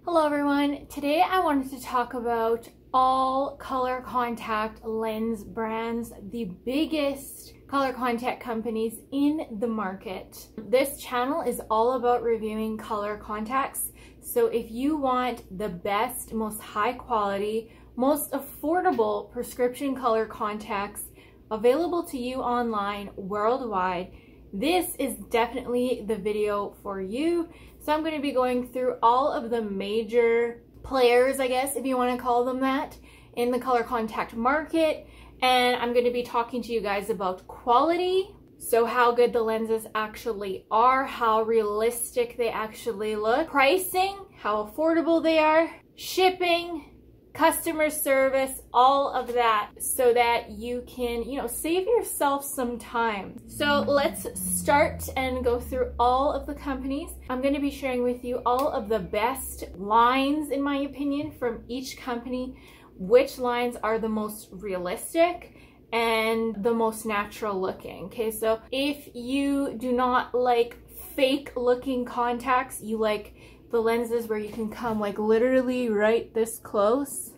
Hello everyone, today I wanted to talk about all color contact lens brands, the biggest color contact companies in the market. This channel is all about reviewing color contacts, so if you want the best, most high quality, most affordable prescription color contacts available to you online worldwide, this is definitely the video for you. So I'm going to be going through all of the major players, I guess, if you want to call them that, in the color contact market. And I'm going to be talking to you guys about quality, so how good the lenses actually are, how realistic they actually look, pricing, how affordable they are, shipping, customer service, all of that, so that you can, save yourself some time. So let's start and go through all of the companies. I'm going to be sharing with you all of the best lines, in my opinion, from each company, which lines are the most realistic and the most natural looking. Okay, so if you do not like fake looking contacts, you like the lenses where you can come like literally right this close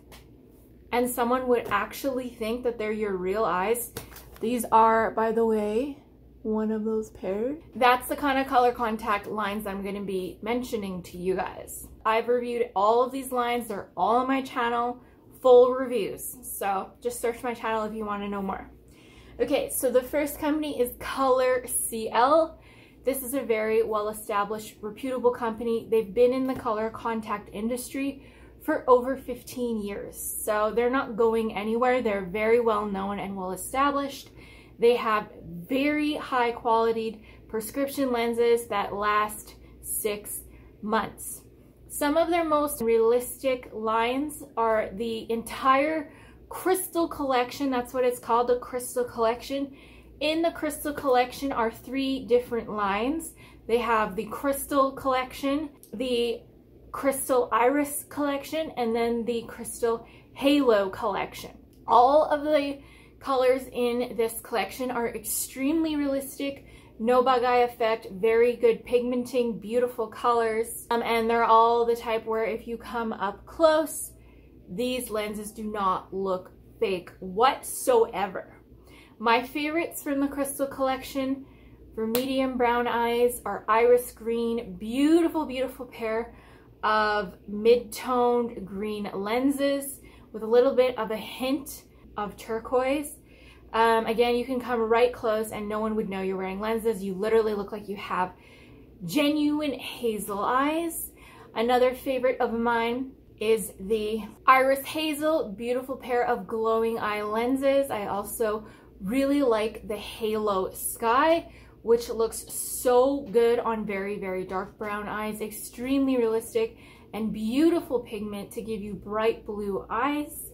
and someone would actually think that they're your real eyes. These are, by the way, one of those pairs. That's the kind of color contact lines I'm going to be mentioning to you guys. I've reviewed all of these lines. They're all on my channel, full reviews. So just search my channel if you want to know more. Okay, so the first company is ColorCL. This is a very well-established, reputable company. They've been in the color contact industry for over 15 years. So they're not going anywhere. They're very well known and well established. They have very high quality prescription lenses that last 6 months. Some of their most realistic lines are the entire Crystal Collection. That's what it's called, the Crystal Collection. In the Crystal Collection are 3 different lines. They have the Crystal Collection, the Crystal Iris Collection, and then the Crystal Halo Collection. All of the colors in this collection are extremely realistic, no bug eye effect, very good pigmenting, beautiful colors, and they're all the type where if you come up close, these lenses do not look fake whatsoever. My favorites from the Crystal Collection for medium brown eyes are Iris Green, beautiful, beautiful pair of mid-toned green lenses with a little bit of a hint of turquoise. Again, you can come right close and no one would know you're wearing lenses. You literally look like you have genuine hazel eyes. Another favorite of mine is the Iris Hazel, beautiful pair of glowing eye lenses. I also really like the Halo Sky, which looks so good on very, very dark brown eyes, extremely realistic and beautiful pigment to give you bright blue eyes.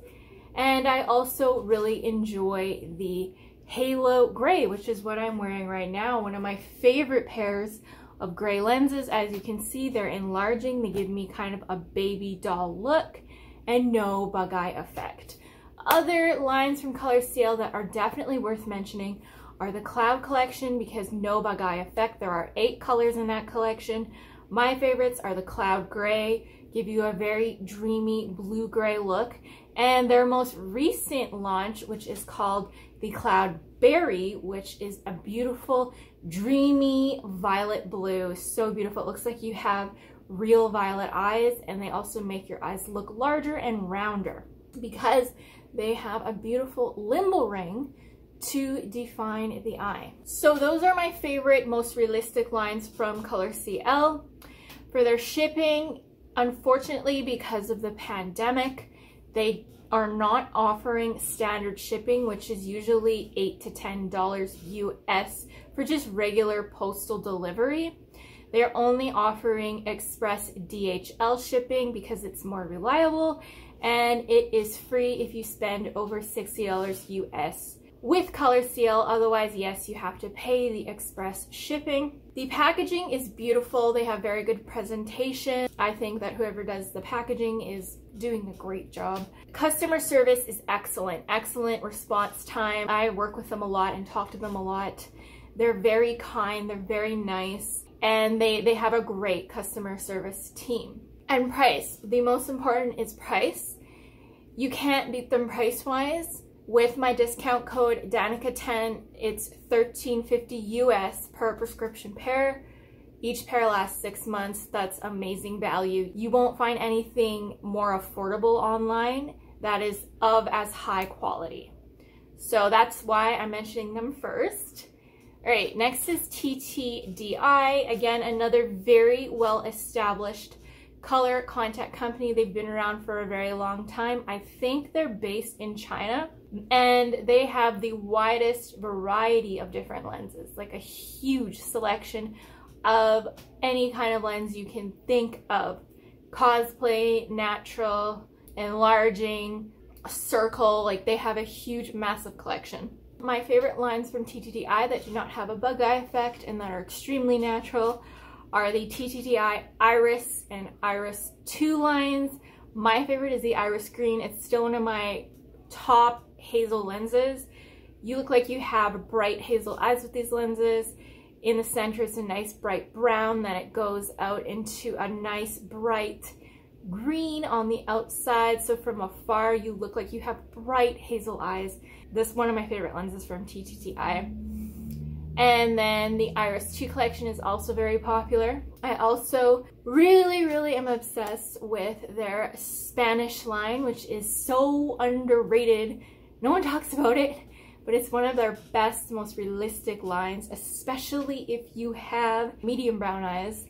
And I also really enjoy the Halo Gray, which is what I'm wearing right now, one of my favorite pairs of gray lenses. As you can see, they're enlarging. They give me kind of a baby doll look and no bug eye effect. Other lines from ColorCL that are definitely worth mentioning are the Cloud Collection, because no bug eye effect. There are 8 colors in that collection. My favorites are the Cloud Gray, give you a very dreamy blue-gray look, and their most recent launch, which is called the Cloud Berry, which is a beautiful, dreamy violet blue. So beautiful. It looks like you have real violet eyes, and they also make your eyes look larger and rounder because they have a beautiful limbal ring to define the eye. So those are my favorite, most realistic lines from ColorCL. For their shipping, unfortunately, because of the pandemic, they are not offering standard shipping, which is usually $8 to $10 US for just regular postal delivery. They're only offering express DHL shipping because it's more reliable, and it is free if you spend over $60 US with ColorCL. Otherwise, yes, you have to pay the express shipping. The packaging is beautiful. They have very good presentation. I think that whoever does the packaging is doing a great job. Customer service is excellent. Excellent response time. I work with them a lot and talk to them a lot. They're very kind. They're very nice. And they have a great customer service team. And price. The most important is price. You can't beat them price-wise. With my discount code Danica10, it's $13.50 US per prescription pair. Each pair lasts 6 months. That's amazing value. You won't find anything more affordable online that is of as high quality. So that's why I'm mentioning them first. All right, next is TTDYE. Again, another very well-established color contact company. They've been around for a very long time. I think they're based in China, and they have the widest variety of different lenses, like a huge selection of any kind of lens you can think of. Cosplay, natural, enlarging, circle, like they have a huge, massive collection. My favorite lines from TTDEYE that do not have a bug eye effect and that are extremely natural are the TTDYE Iris and Iris 2 lines. My favorite is the Iris Green. It's still one of my top Hazel lenses. You look like you have bright hazel eyes with these lenses. In the center, it's a nice bright brown, then it goes out into a nice bright green on the outside. So from afar, you look like you have bright hazel eyes. This is one of my favorite lenses from TTDYE. And then the Iris 2 collection is also very popular. I also really am obsessed with their Spanish line, which is so underrated. No one talks about it, but it's one of their best, most realistic lines, especially if you have medium brown eyes.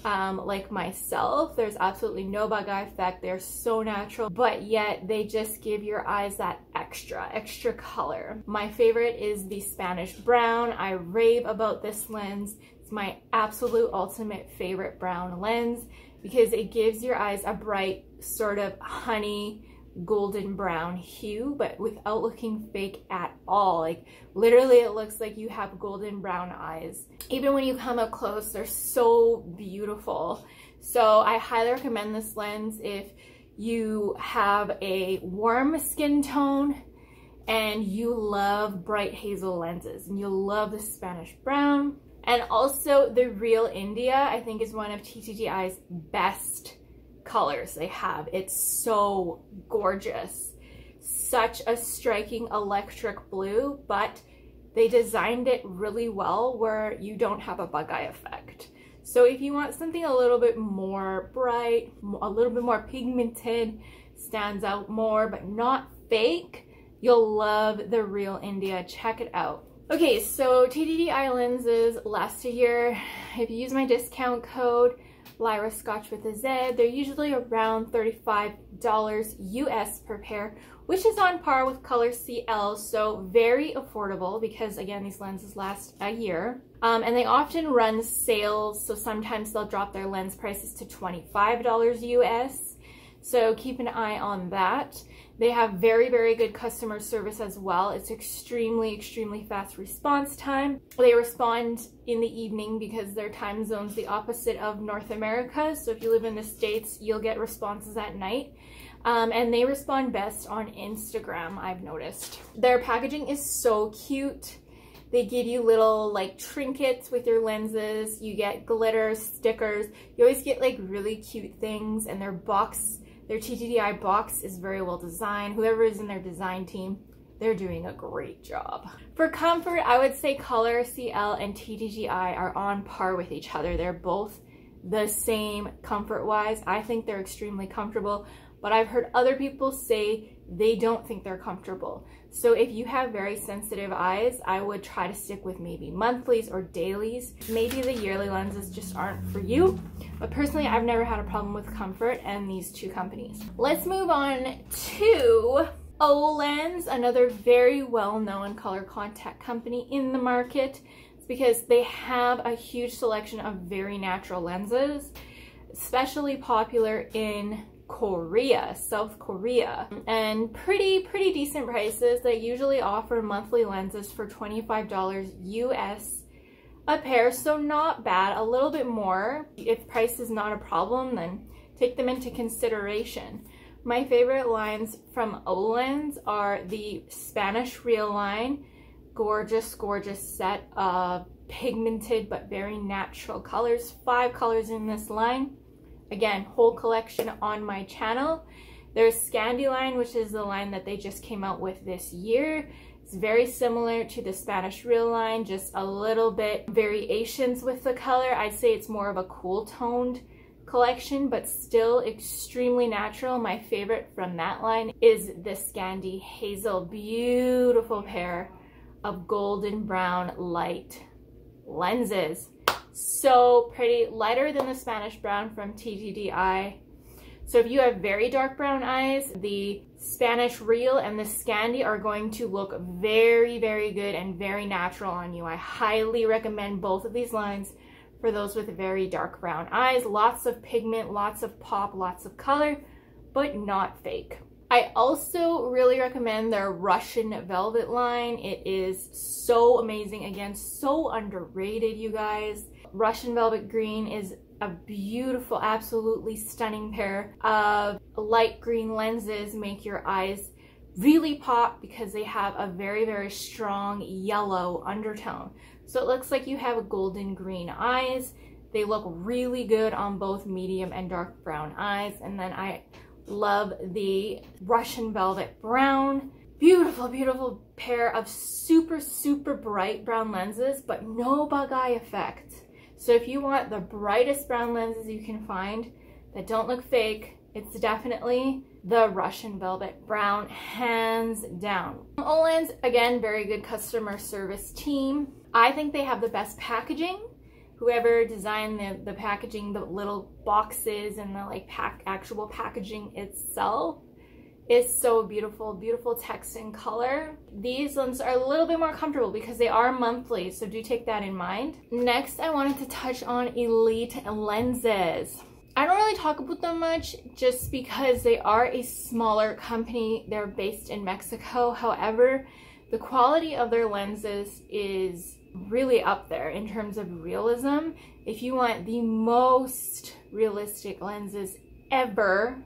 Like myself, there's absolutely no bug eye effect. They're so natural, but yet they just give your eyes that extra color. My favorite is the Spanish brown. I rave about this lens. It's my absolute ultimate favorite brown lens because it gives your eyes a bright sort of honey golden brown hue, but without looking fake at all. Like literally it looks like you have golden brown eyes. Even when you come up close, they're so beautiful. So I highly recommend this lens if you have a warm skin tone and you love bright hazel lenses and you love the Spanish brown. And also the Real India, I think, is one of TTDYE's best colors they have. It's so gorgeous. Such a striking electric blue, but they designed it really well where you don't have a bug eye effect. So if you want something a little bit more bright, a little bit more pigmented, stands out more but not fake, you'll love the Real India. Check it out. Okay, so TTDYE lenses last a year. If you use my discount code Lyra Scotch with a Z, they're usually around $35 US per pair, which is on par with ColorCL, so very affordable because again, these lenses last a year. And they often run sales, so sometimes they'll drop their lens prices to $25 US. So keep an eye on that. They have very good customer service as well. It's extremely fast response time. They respond in the evening because their time zone's the opposite of North America. So if you live in the States, you'll get responses at night. And they respond best on Instagram, I've noticed. Their packaging is so cute. They give you little like trinkets with your lenses. You get glitter, stickers. You always get like really cute things, and their box, their TTDYE box is very well designed. Whoever is in their design team, they're doing a great job. For comfort, I would say ColorCL and TTDYE are on par with each other. They're both the same comfort-wise. I think they're extremely comfortable, but I've heard other people say they don't think they're comfortable. So if you have very sensitive eyes, I would try to stick with maybe monthlies or dailies. Maybe the yearly lenses just aren't for you, but personally, I've never had a problem with comfort and these two companies. Let's move on to Olens, another very well-known color contact company in the market. It's because they have a huge selection of very natural lenses, especially popular in Korea, South Korea, and pretty decent prices. They usually offer monthly lenses for $25 US a pair, so not bad. A little bit more. If price is not a problem, then take them into consideration. My favorite lines from Olens are the Spanish Real line. Gorgeous set of pigmented but very natural colors. 5 colors in this line. again, whole collection on my channel. There's Scandi line, which is the line that they just came out with this year. It's very similar to the Spanish Real line, just a little bit variations with the color. I'd say it's more of a cool toned collection, but still extremely natural. My favorite from that line is the Scandi Hazel. Beautiful pair of golden brown light lenses. So pretty, lighter than the Spanish brown from TTDYE. So if you have very dark brown eyes, the Spanish Real and the Scandi are going to look very, very good and very natural on you. I highly recommend both of these lines for those with very dark brown eyes. Lots of pigment, lots of pop, lots of color, but not fake. I also really recommend their Russian Velvet line. It is so amazing. Again, so underrated, you guys. Russian Velvet Green is a beautiful, absolutely stunning pair of light green lenses. Make your eyes really pop because they have a very, very strong yellow undertone. So it looks like you have golden green eyes. They look really good on both medium and dark brown eyes. And then I love the Russian Velvet Brown. Beautiful, beautiful pair of super, super bright brown lenses, but no bug eye effect. So if you want the brightest brown lenses you can find that don't look fake, it's definitely the Russian Velvet Brown, hands down. Olens, again, very good customer service team. I think they have the best packaging. Whoever designed the packaging, the little boxes and the like actual packaging itself is so beautiful. Beautiful text and color. These lenses are a little bit more comfortable because they are monthly, so do take that in mind. Next, I wanted to touch on Elite lenses. I don't really talk about them much just because they are a smaller company. They're based in Mexico. However, the quality of their lenses is really up there in terms of realism. If you want the most realistic lenses ever,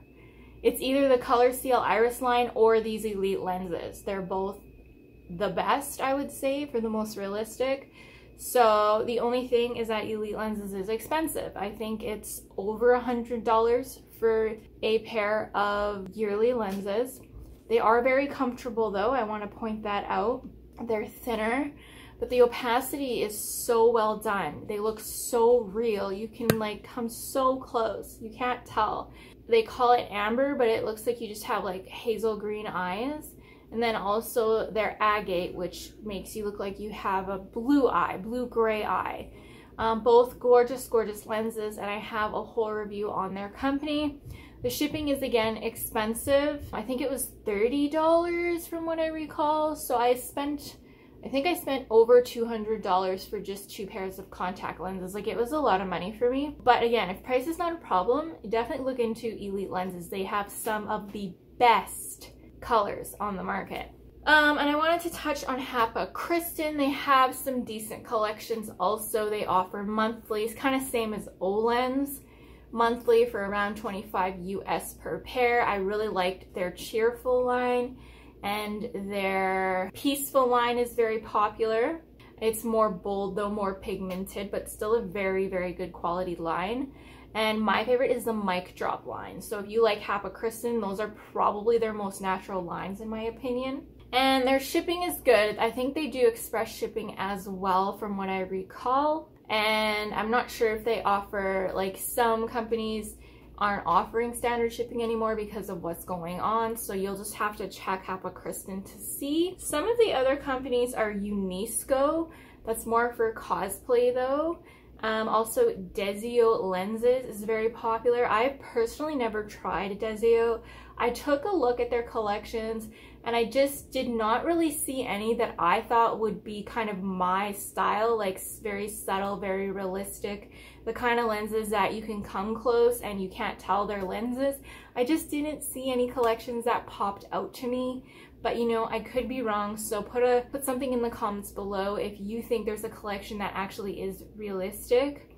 it's either the ColorCL Iris line or these Elite lenses. They're both the best, I would say, for the most realistic. So the only thing is that Elite lenses is expensive. I think it's over $100 for a pair of yearly lenses. They are very comfortable though, I want to point that out. They're thinner, but the opacity is so well done. They look so real. You can like come so close. You can't tell. They call it Amber, but it looks like you just have like hazel green eyes. And then also their Agate, which makes you look like you have a blue eye, blue-gray eye. Both gorgeous, gorgeous lenses, and I have a whole review on their company. The shipping is, again, expensive. I think it was $30 from what I recall. So I think I spent over $200 for just 2 pairs of contact lenses. Like, it was a lot of money for me. But again, if price is not a problem, definitely look into Elite lenses. They have some of the best colors on the market. And I wanted to touch on Hapa Kristin. They have some decent collections also. They offer monthlies, kind of same as Olens. Monthly for around $25 US per pair. I really liked their Cheerful line, and their Peaceful line is very popular. It's more bold though, more pigmented, but still a very, very good quality line. And my favorite is the Mic Drop line. So if you like Hapa Kristin, those are probably their most natural lines in my opinion. And their shipping is good. I think they do express shipping as well from what I recall. And I'm not sure if they offer, like, some companies aren't offering standard shipping anymore because of what's going on. So you'll just have to check Hapa Kristin to see. Some of the other companies are Unisco. That's more for cosplay though. Also Desio lenses is very popular. I've personally never tried Desio. I took a look at their collections and I just did not really see any that I thought would be kind of my style, like very subtle, very realistic, the kind of lenses that you can come close and you can't tell they're lenses. I just didn't see any collections that popped out to me. But you know, I could be wrong, so put something in the comments below if you think there's a collection that actually is realistic.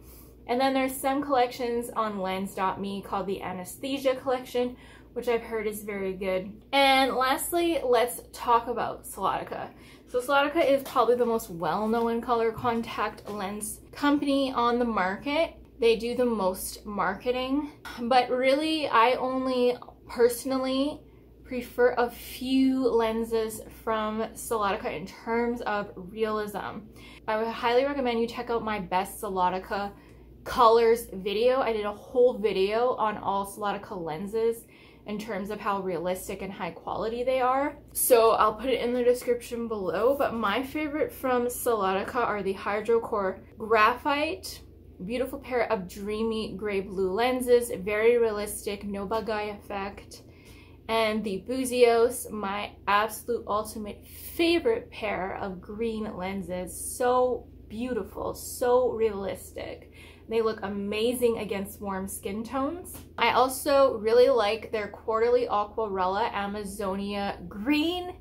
And then there's some collections on lens.me called the Anesthesia collection, which I've heard is very good. And lastly, let's talk about Solotica. So Solotica is probably the most well-known color contact lens company on the market. they do the most marketing, but really I only personally prefer a few lenses from Solotica in terms of realism. I would highly recommend you check out my best Solotica colors video. I did a whole video on all Solotica lenses in terms of how realistic and high quality they are. So I'll put it in the description below, but my favorite from Solotica are the Hydrocore Graphite. Beautiful pair of dreamy gray blue lenses, very realistic, no bug eye effect. And the Buzios, my absolute ultimate favorite pair of green lenses. So beautiful, so realistic. They look amazing against warm skin tones. I also really like their quarterly Aquarella Amazonia Green.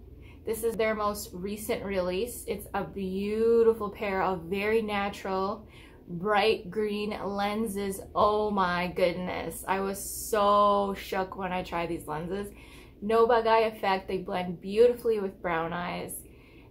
This is their most recent release. It's a beautiful pair of very natural, bright green lenses. Oh my goodness, I was so shook when I tried these lenses. No bug eye effect, they blend beautifully with brown eyes,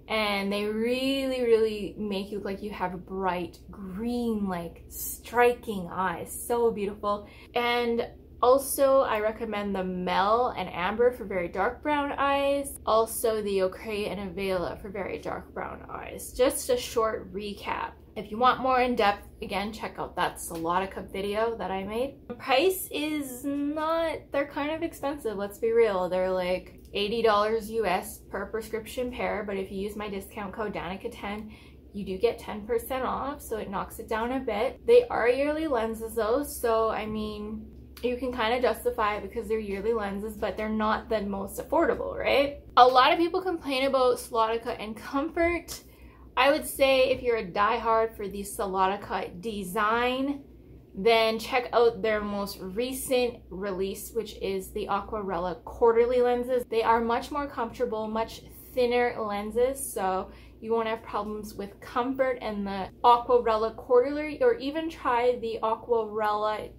and they really make you look like you have bright green, like striking eyes. So beautiful. And also I recommend the Mel and Amber for very dark brown eyes, also the Ocre and Avela for very dark brown eyes. Just a short recap. If you want more in-depth, again, check out that Solotica video that I made. The price is not, they're kind of expensive, let's be real. They're like $80 US per prescription pair, but if you use my discount code Danica10, you do get 10% off, so it knocks it down a bit. They are yearly lenses though, so I mean, you can kind of justify it because they're yearly lenses, but they're not the most affordable, right? A lot of people complain about Solotica and comfort. I would say if you're a diehard for the Solotica design, then check out their most recent release, which is the Aquarella quarterly lenses. They are much more comfortable, much thinner lenses, so you won't have problems with comfort. And the Aquarella quarterly, or even try the Aquarella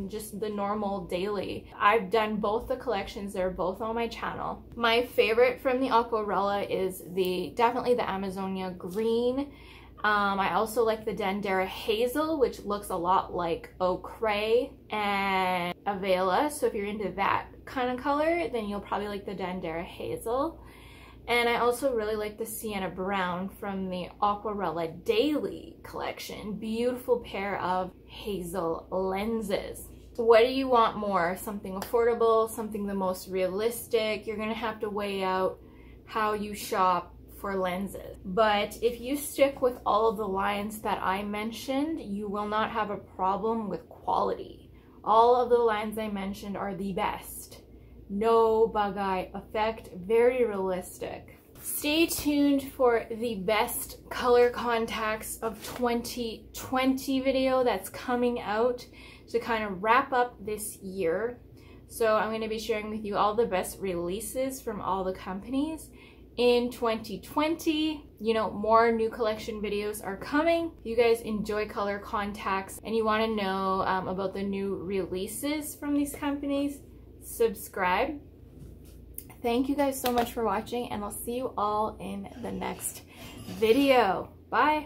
just the normal daily. I've done both the collections, they're both on my channel. My favorite from the Aquarella is definitely the Amazonia Green. I also like the Dendera Hazel, which looks a lot like Ocre and Avela, so if you're into that kind of color, then you'll probably like the Dendera Hazel. And I also really like the Sienna Brown from the Aquarella Daily collection. Beautiful pair of hazel lenses. What do you want more? Something affordable, something the most realistic? You're gonna have to weigh out how you shop for lenses. But if you stick with all of the lines that I mentioned, you will not have a problem with quality. All of the lines I mentioned are the best. No bug eye effect, very realistic. Stay tuned for the best color contacts of 2020 video that's coming out to kind of wrap up this year. So I'm going to be sharing with you all the best releases from all the companies in 2020. You know, more new collection videos are coming. If you guys enjoy color contacts and you want to know about the new releases from these companies, subscribe. Thank you guys so much for watching, and I'll see you all in the next video. Bye.